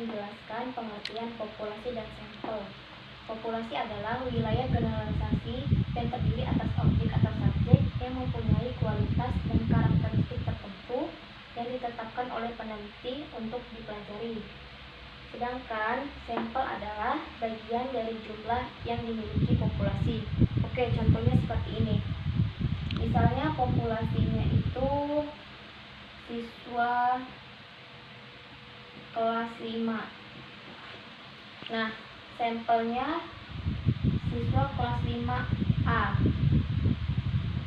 menjelaskan pengertian populasi dan sampel. Populasi adalah wilayah generalisasi yang terdiri atas objek atau subjek yang mempunyai kualitas dan karakteristik tertentu yang ditetapkan oleh peneliti untuk dipelajari. Sedangkan sampel adalah bagian dari jumlah yang dimiliki populasi. Oke, contohnya seperti ini. Misalnya populasinya itu siswa kelas 5. Nah, sampelnya siswa kelas 5A.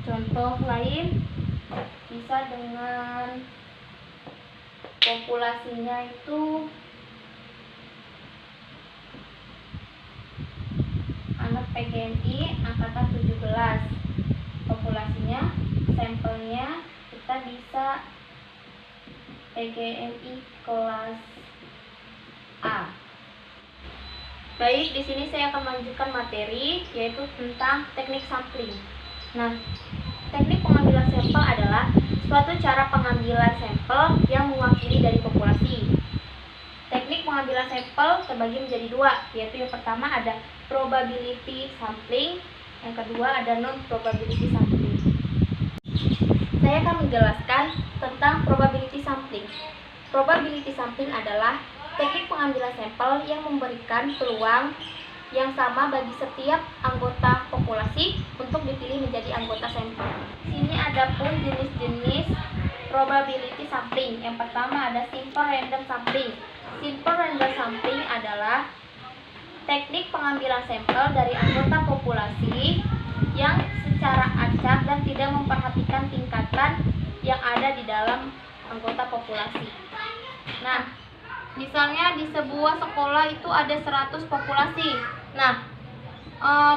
Contoh lain bisa dengan populasinya itu anak PGMI angkatan 17. Populasinya, sampelnya kita bisa PGMI kelas A. Baik, di sini saya akan melanjutkan materi yaitu tentang teknik sampling. Nah, teknik pengambilan sampel adalah suatu cara pengambilan sampel yang mewakili dari populasi. Teknik pengambilan sampel terbagi menjadi dua, yaitu yang pertama ada probability sampling, yang kedua ada non-probability sampling. Saya akan menjelaskan tentang probability sampling. Probability sampling adalah teknik pengambilan sampel yang memberikan peluang yang sama bagi setiap anggota populasi untuk dipilih menjadi anggota sampel. Sini ada pun jenis-jenis probability sampling. Yang pertama ada simple random sampling. Simple random sampling adalah teknik pengambilan sampel dari anggota populasi yang secara acak dan tidak memperhatikan tingkatan yang ada di dalam anggota populasi. Nah, misalnya di sebuah sekolah itu ada 100 populasi. Nah,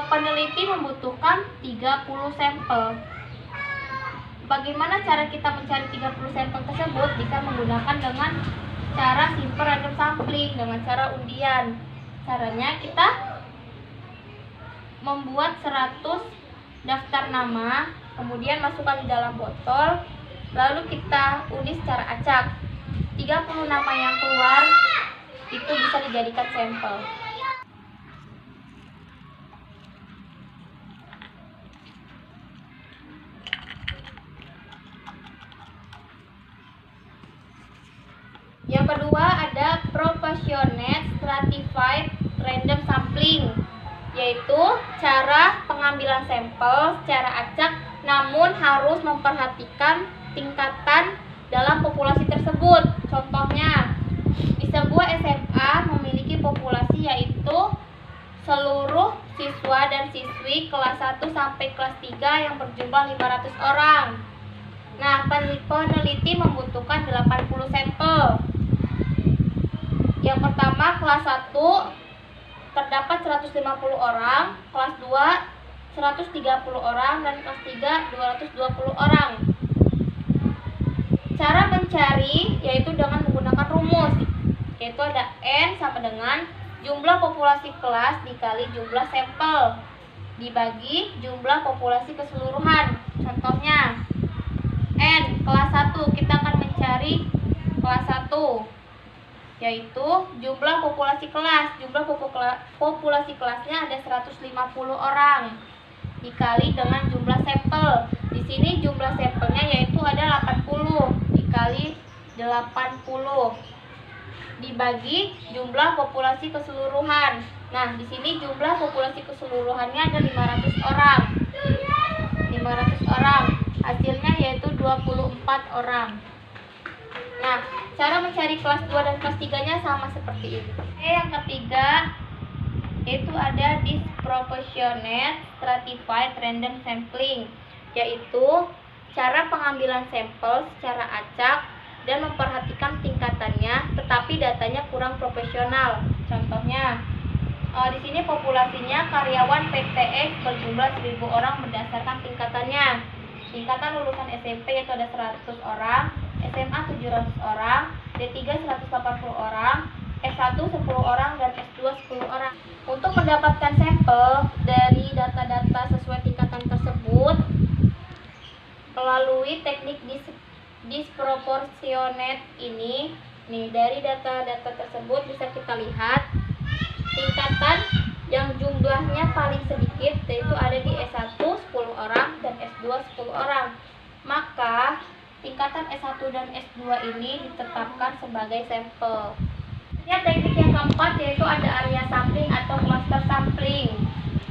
peneliti membutuhkan 30 sampel. Bagaimana cara kita mencari 30 sampel tersebut? Bisa menggunakan dengan cara simple random sampling, dengan cara undian. Caranya kita membuat 100 daftar nama, kemudian masukkan di dalam botol, lalu kita undi secara acak. 30 nama yang keluar itu bisa dijadikan sampel. Yang kedua ada proportionate stratified random sampling, yaitu cara pengambilan sampel secara acak namun harus memperhatikan tingkatan dalam populasi tersebut. Contohnya, di sebuah SMA memiliki populasi yaitu seluruh siswa dan siswi kelas 1 sampai kelas 3 yang berjumlah 500 orang. Nah, peneliti membutuhkan 80 sampel. Yang pertama, kelas 1 terdapat 150 orang, kelas 2 130 orang, dan kelas 3 220 orang. Cara mencari yaitu dengan menggunakan rumus, yaitu ada N sama dengan jumlah populasi kelas dikali jumlah sampel dibagi jumlah populasi keseluruhan. Contohnya, N kelas 1, kita akan mencari kelas 1, yaitu jumlah populasi kelas. Jumlah populasi kelasnya ada 150 orang dikali dengan jumlah sampel. Di sini jumlah sampelnya yaitu ada 80 dikali 80 dibagi jumlah populasi keseluruhan. Nah, di sini jumlah populasi keseluruhannya ada 500 orang. 500 orang. Hasilnya yaitu 24 orang. Nah, cara mencari kelas 2 dan kelas 3-nya sama seperti ini. Yang ketiga itu ada disproportionate stratified random sampling, yaitu cara pengambilan sampel secara acak dan memperhatikan tingkatannya, tetapi datanya kurang profesional. Contohnya, di sini populasinya karyawan PTX berjumlah 1000 orang berdasarkan tingkatannya. Tingkatan lulusan SMP yaitu ada 100 orang, SMA 700 orang, D3 180 orang, S1 10 orang, dan S2 10 orang. Untuk mendapatkan sampel dari data-data sesuai tingkatan tersebut melalui teknik disproportionate ini, dari data-data tersebut bisa kita lihat tingkatan yang jumlahnya paling sedikit yaitu ada di S1 10 orang dan S2 10 orang. Maka tingkatan S1 dan S2 ini ditetapkan sebagai sampel. Ya, teknik yang keempat yaitu ada area sampling atau cluster sampling.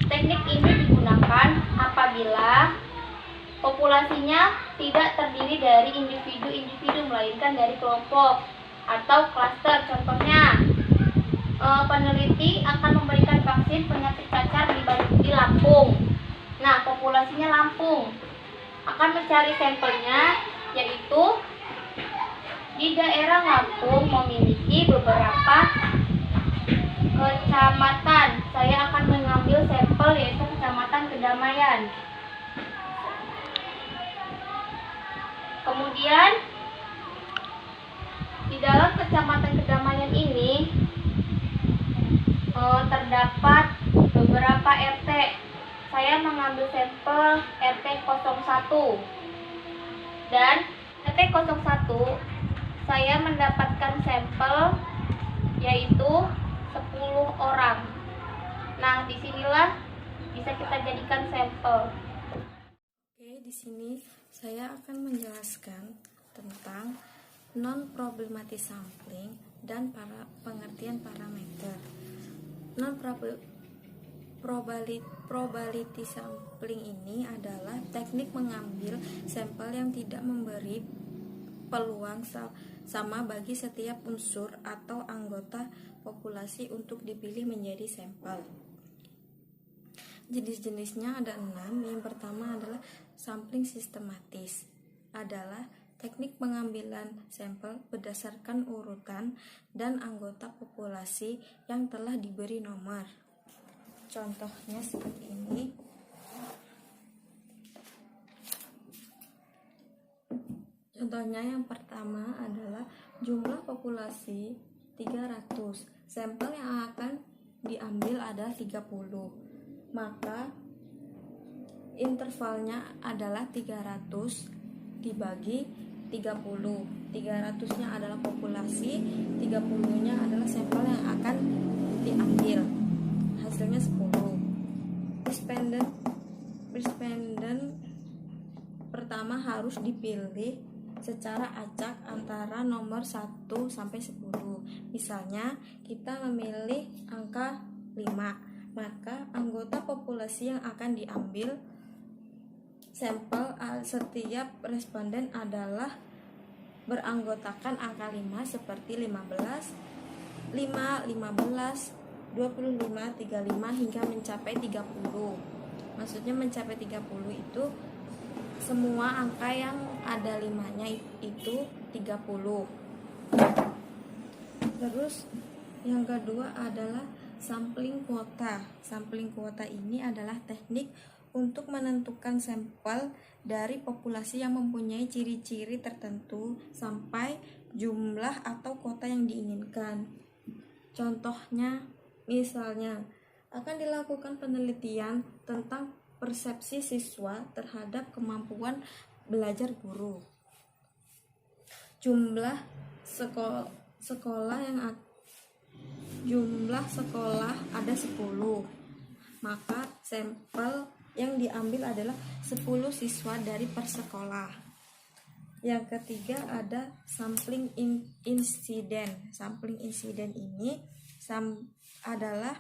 Teknik ini digunakan apabila populasinya tidak terdiri dari individu-individu melainkan dari kelompok atau klaster. Contohnya, peneliti akan memberikan vaksin penyakit cacar di Lampung. Nah, populasinya Lampung. Akan mencari sampelnya, yaitu di daerah Lampung memiliki beberapa kecamatan. Saya akan mengambil sampel yaitu Kecamatan Kedamaian. Kemudian di dalam Kecamatan Kedamaian ini terdapat beberapa RT. Saya mengambil sampel RT 01 dan RT 01 saya mendapatkan sampel yaitu 10 orang. Nah, disinilah bisa kita jadikan sampel. Oke, di sini saya akan menjelaskan tentang non-problematic sampling dan pengertian parameter. Non-probability sampling ini adalah teknik mengambil sampel yang tidak memberi peluang sama bagi setiap unsur atau anggota populasi untuk dipilih menjadi sampel. Jenis-jenisnya ada 6. Yang pertama adalah sampling sistematis. Adalah teknik pengambilan sampel berdasarkan urutan dan anggota populasi yang telah diberi nomor. Contohnya seperti ini. Contohnya yang pertama adalah jumlah populasi 300. Sampel yang akan diambil adalah 30. Maka intervalnya adalah 300 dibagi 30. 300-nya adalah populasi, 30-nya adalah sampel yang akan diambil. Hasilnya 10. Respondent pertama harus dipilih secara acak antara nomor 1 sampai 10. Misalnya kita memilih angka 5, maka anggota populasi yang akan diambil sampel setiap responden adalah beranggotakan angka 5 seperti 15, 25, 25, 35 hingga mencapai 30. Maksudnya mencapai 30 itu semua angka yang ada 5-nya itu 30. Terus yang kedua adalah sampling kuota. Sampling kuota ini adalah teknik untuk menentukan sampel dari populasi yang mempunyai ciri-ciri tertentu sampai jumlah atau kuota yang diinginkan. Contohnya, misalnya akan dilakukan penelitian tentang persepsi siswa terhadap kemampuan belajar guru. Jumlah sekolah ada 10. Maka sampel yang diambil adalah 10 siswa dari per sekolah. Yang ketiga ada sampling insiden. Sampling insiden ini adalah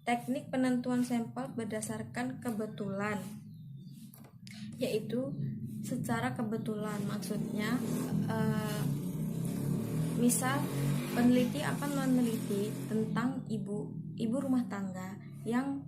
teknik penentuan sampel berdasarkan kebetulan, yaitu secara kebetulan. Maksudnya misal peneliti akan meneliti tentang ibu rumah tangga yang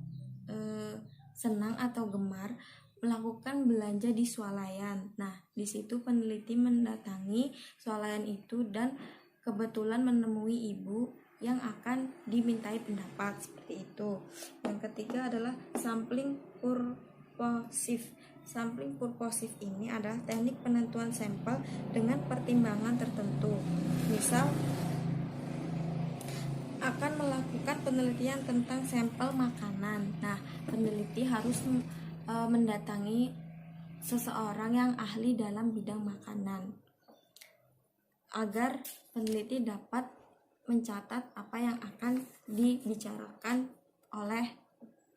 senang atau gemar melakukan belanja di swalayan. Nah, di situ peneliti mendatangi swalayan itu dan kebetulan menemui ibu yang akan dimintai pendapat seperti itu. Yang ketiga adalah sampling purposive. Sampling purposive ini adalah teknik penentuan sampel dengan pertimbangan tertentu. Misal akan melakukan penelitian tentang sampel makanan. Nah, peneliti harus mendatangi seseorang yang ahli dalam bidang makanan agar peneliti dapat mencatat apa yang akan dibicarakan oleh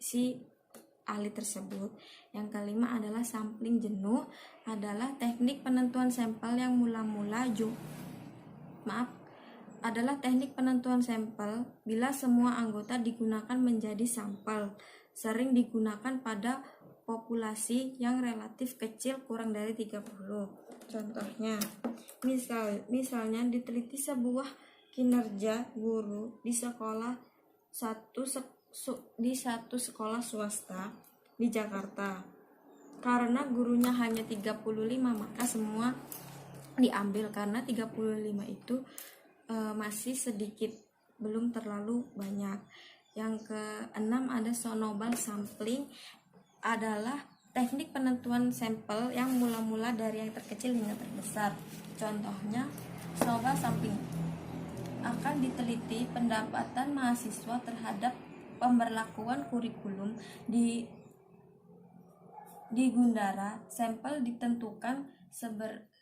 si ahli tersebut. Yang kelima adalah sampling jenuh, adalah teknik penentuan sampel yang adalah teknik penentuan sampel bila semua anggota digunakan menjadi sampel. Sering digunakan pada populasi yang relatif kecil, kurang dari 30. Contohnya, misalnya diteliti sebuah kinerja guru di satu sekolah swasta di Jakarta. Karena gurunya hanya 35, maka semua diambil karena 35 itu masih sedikit, belum terlalu banyak. Yang keenam ada snowball sampling, adalah teknik penentuan sampel yang mula-mula dari yang terkecil hingga terbesar. Contohnya, snowball sampling akan diteliti pendapatan mahasiswa terhadap pemberlakuan kurikulum di Gundara. Sampel ditentukan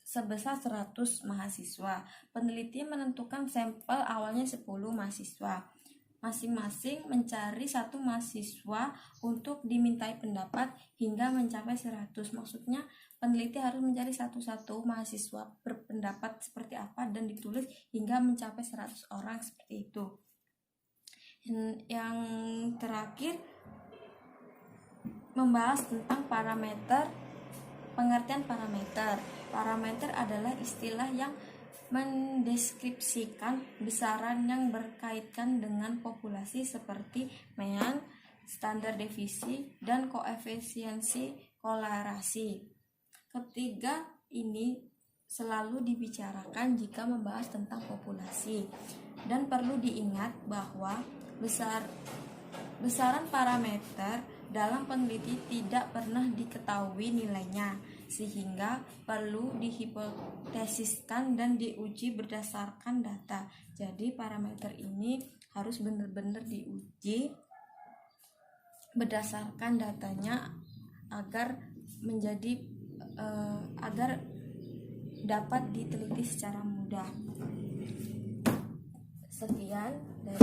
sebesar 100 mahasiswa. Peneliti menentukan sampel awalnya 10 mahasiswa. Masing-masing mencari satu mahasiswa untuk dimintai pendapat hingga mencapai 100. Maksudnya peneliti harus mencari satu-satu mahasiswa berpendapat seperti apa dan ditulis hingga mencapai 100 orang, seperti itu. Yang terakhir, membahas tentang parameter. Pengertian parameter. Parameter adalah istilah yang mendeskripsikan besaran yang berkaitan dengan populasi seperti mean, standar deviasi, dan koefisiensi kolerasi. Ketiga ini selalu dibicarakan jika membahas tentang populasi, dan perlu diingat bahwa besaran parameter dalam peneliti tidak pernah diketahui nilainya, sehingga perlu dihipotesiskan dan diuji berdasarkan data. Jadi parameter ini harus benar-benar diuji berdasarkan datanya agar dapat diteliti secara mudah. Sekian dari